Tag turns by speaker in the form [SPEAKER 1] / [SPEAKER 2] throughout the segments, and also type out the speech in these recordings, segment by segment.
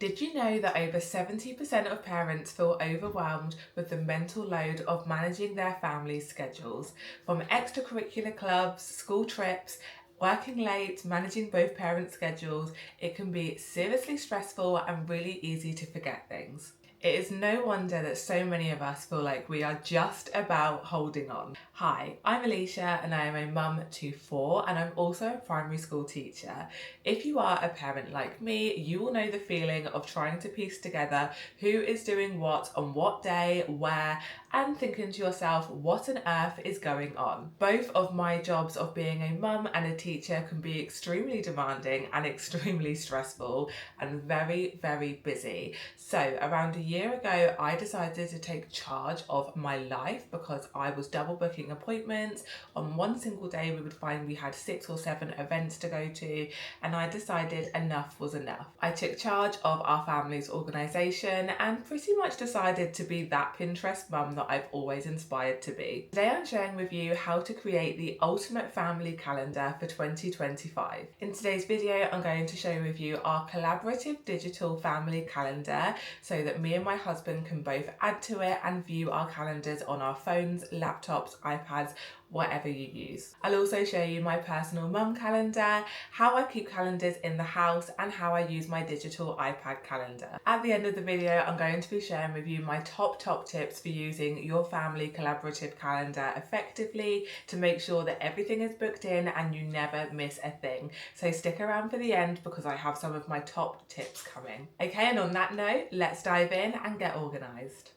[SPEAKER 1] Did you know that over 70% of parents feel overwhelmed with the mental load of managing their family's schedules? From extracurricular clubs, school trips, working late, managing both parents' schedules, it can be seriously stressful and really easy to forget things. It is no wonder that so many of us feel like we are just about holding on. Hi, I'm Alicia and I am a mum to 4 and I'm also a primary school teacher. If you are a parent like me, you will know the feeling of trying to piece together who is doing what on what day, where, and thinking to yourself, what on earth is going on? Both of my jobs of being a mum and a teacher can be extremely demanding and extremely stressful and very, very busy. So around a year ago, I decided to take charge of my life because I was double booking appointments. On one single day, we would find we had 6 or 7 events to go to, and I decided enough was enough. I took charge of our family's organisation and pretty much decided to be that Pinterest mum that I've always inspired to be. Today I'm sharing with you how to create the ultimate family calendar for 2025. In today's video, I'm going to share with you our collaborative digital family calendar so that me and my husband can both add to it and view our calendars on our phones, laptops, iPads, whatever you use. I'll also show you my personal mum calendar, how I keep calendars in the house, and how I use my digital iPad calendar. At the end of the video, I'm going to be sharing with you my top tips for using your family collaborative calendar effectively to make sure that everything is booked in and you never miss a thing. So stick around for the end because I have some of my top tips coming. Okay, and on that note, let's dive in and get organised.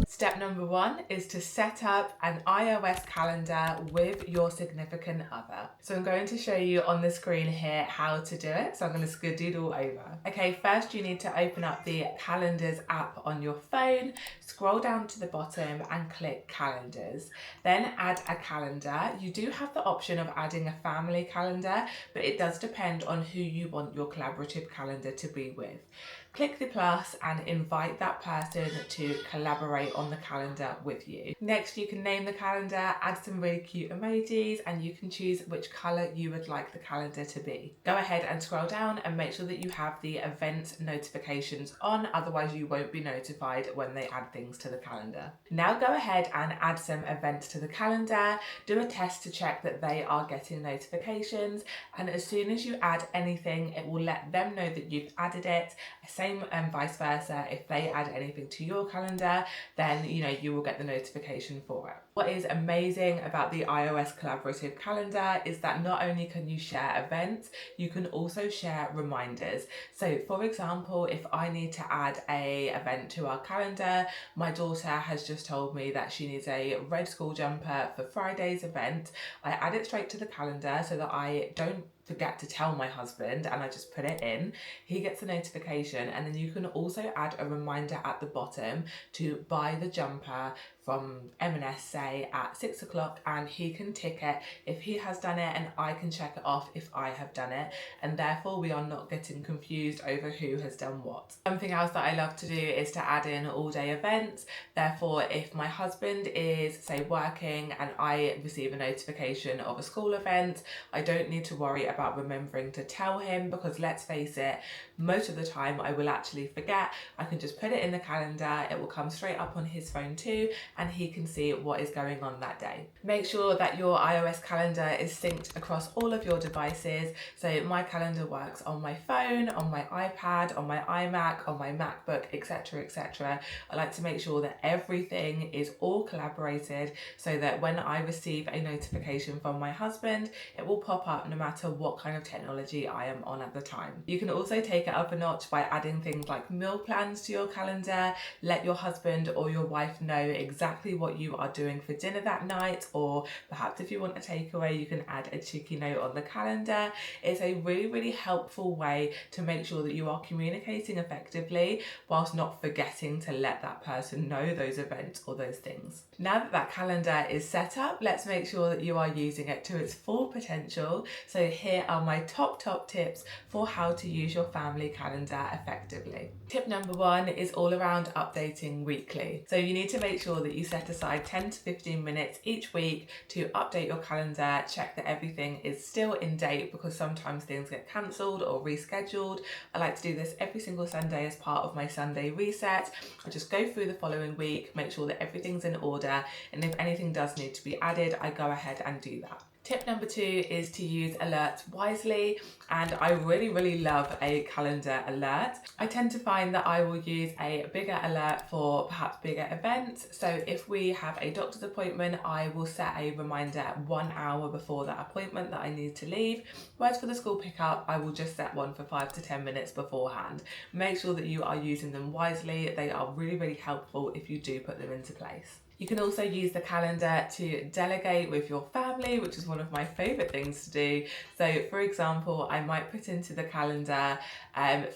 [SPEAKER 1] Step number 1 is to set up an iOS calendar with your significant other. So I'm going to show you on the screen here how to do it. So I'm going to skedoodle over. Okay, first you need to open up the Calendars app on your phone, scroll down to the bottom and click Calendars. Then add a calendar. You do have the option of adding a family calendar, but it does depend on who you want your collaborative calendar to be with. Click the plus and invite that person to collaborate on the calendar with you. Next, you can name the calendar, add some really cute emojis, and you can choose which colour you would like the calendar to be. Go ahead and scroll down and make sure that you have the event notifications on, otherwise you won't be notified when they add things to the calendar. Now go ahead and add some events to the calendar, do a test to check that they are getting notifications, and as soon as you add anything, it will let them know that you've added it. Same and vice versa, if they add anything to your calendar, then you will get the notification for it. What is amazing about the iOS collaborative calendar is that not only can you share events, you can also share reminders. So for example, if I need to add a event to our calendar, my daughter has just told me that she needs a red school jumper for Friday's event. I add it straight to the calendar so that I don't forget to tell my husband and I just put it in. He gets a notification, and then you can also add a reminder at the bottom to buy the jumper from M&S, say at 6 o'clock, and he can tick it if he has done it and I can check it off if I have done it, and therefore we are not getting confused over who has done what. Something else that I love to do is to add in all-day events. Therefore, if my husband is, say, working and I receive a notification of a school event, I don't need to worry about remembering to tell him, because let's face it, most of the time I will actually forget. I can just put it in the calendar, it will come straight up on his phone too, and he can see what is going on that day. Make sure that your iOS calendar is synced across all of your devices. So my calendar works on my phone, on my iPad, on my iMac, on my MacBook, etc, etc. I like to make sure that everything is all collaborated so that when I receive a notification from my husband, it will pop up no matter what kind of technology I am on at the time. You can also take it up a notch by adding things like meal plans to your calendar. Let your husband or your wife know exactly what you are doing for dinner that night, or perhaps if you want a takeaway, you can add a cheeky note on the calendar. It's a really helpful way to make sure that you are communicating effectively whilst not forgetting to let that person know those events or those things. Now that that calendar is set up, let's make sure that you are using it to its full potential. So here are my top tips for how to use your family calendar effectively. Tip number 1 is all around updating weekly. So you need to make sure that that you set aside 10 to 15 minutes each week to update your calendar, check that everything is still in date, because sometimes things get cancelled or rescheduled. I like to do this every single Sunday as part of my Sunday reset. I just go through the following week, make sure that everything's in order, and if anything does need to be added, I go ahead and do that. Tip number 2 is to use alerts wisely, and I really love a calendar alert. I tend to find that I will use a bigger alert for perhaps bigger events. So if we have a doctor's appointment, I will set a reminder 1 hour before that appointment that I need to leave. Whereas for the school pickup, I will just set one for 5 to 10 minutes beforehand. Make sure that you are using them wisely. They are really helpful if you do put them into place. You can also use the calendar to delegate with your family, which is one of my favourite things to do. So for example, I might put into the calendar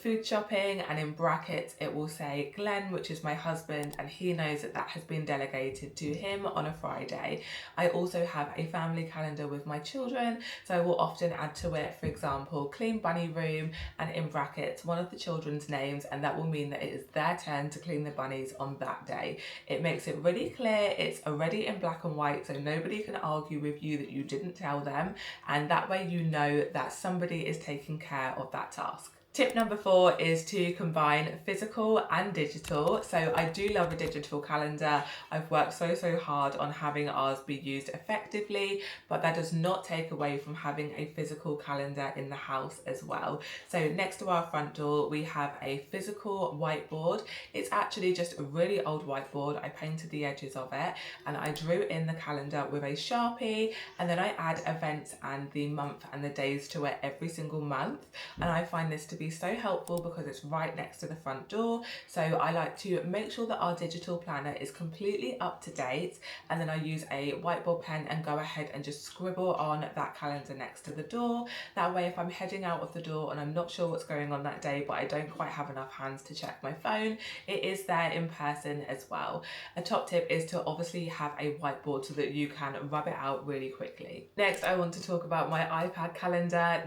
[SPEAKER 1] food shopping, and in brackets it will say Glenn, which is my husband, and he knows that that has been delegated to him on a Friday. I also have a family calendar with my children, so I will often add to it, for example, clean bunny room, and in brackets one of the children's names, and that will mean that it is their turn to clean the bunnies on that day. It makes it really clear. It's already in black and white, so nobody can argue with you that you didn't tell them, and that way you know that somebody is taking care of that task. Tip number 4 is to combine physical and digital. So I do love a digital calendar. I've worked so hard on having ours be used effectively, but that does not take away from having a physical calendar in the house as well. So next to our front door, we have a physical whiteboard. It's actually just a really old whiteboard. I painted the edges of it, and I drew in the calendar with a Sharpie, and then I add events and the month and the days to it every single month. And I find this to be so helpful because it's right next to the front door. So I like to make sure that our digital planner is completely up to date, and then I use a whiteboard pen and go ahead and just scribble on that calendar next to the door. That way, if I'm heading out of the door and I'm not sure what's going on that day, but I don't quite have enough hands to check my phone, it is there in person as well. A top tip is to obviously have a whiteboard so that you can rub it out really quickly. Next, I want to talk about my iPad calendar.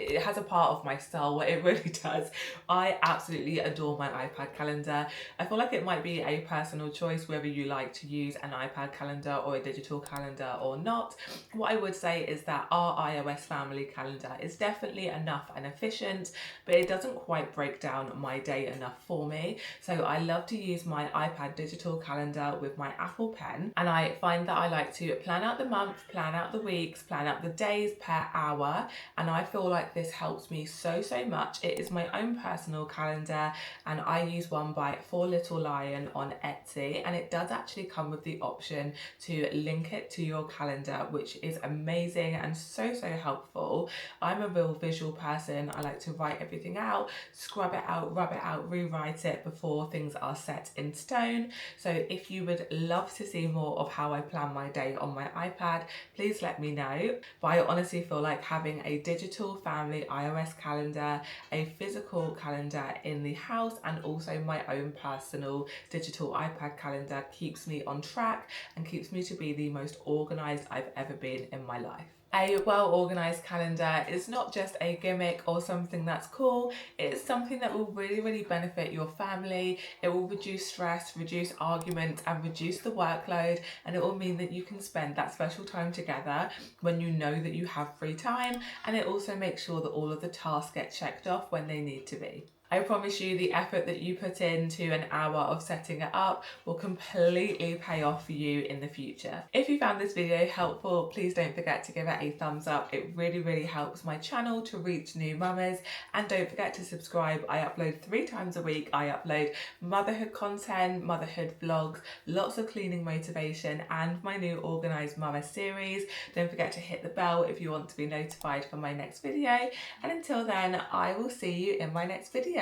[SPEAKER 1] It has a part of my soul. It really does. I absolutely adore my iPad calendar. I feel like it might be a personal choice whether you like to use an iPad calendar or a digital calendar or not. What I would say is that our iOS family calendar is definitely enough and efficient, but it doesn't quite break down my day enough for me. So I love to use my iPad digital calendar with my Apple Pen, and I find that I like to plan out the month, plan out the weeks, plan out the days per hour, and I feel like this helps me so much. It is my own personal calendar, and I use one by 4 Little Lion on Etsy, and it does actually come with the option to link it to your calendar, which is amazing and so helpful. I'm a real visual person. I like to write everything out, scrub it out, rub it out, rewrite it before things are set in stone. So if you would love to see more of how I plan my day on my iPad, please let me know. But I honestly feel like having a digital family iOS calendar, a physical calendar in the house, and also my own personal digital iPad calendar keeps me on track and keeps me to be the most organised I've ever been in my life. A well-organised calendar is not just a gimmick or something that's cool, it's something that will really benefit your family. It will reduce stress, reduce arguments, and reduce the workload, and it will mean that you can spend that special time together when you know that you have free time, and it also makes sure that all of the tasks get checked off when they need to be. I promise you the effort that you put into an hour of setting it up will completely pay off for you in the future. If you found this video helpful, please don't forget to give it a thumbs up. It really helps my channel to reach new mamas, and don't forget to subscribe. I upload 3 times a week. I upload motherhood content, motherhood vlogs, lots of cleaning motivation, and my new Organised Mama series. Don't forget to hit the bell if you want to be notified for my next video, and until then, I will see you in my next video.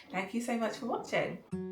[SPEAKER 1] Thank you so much for watching.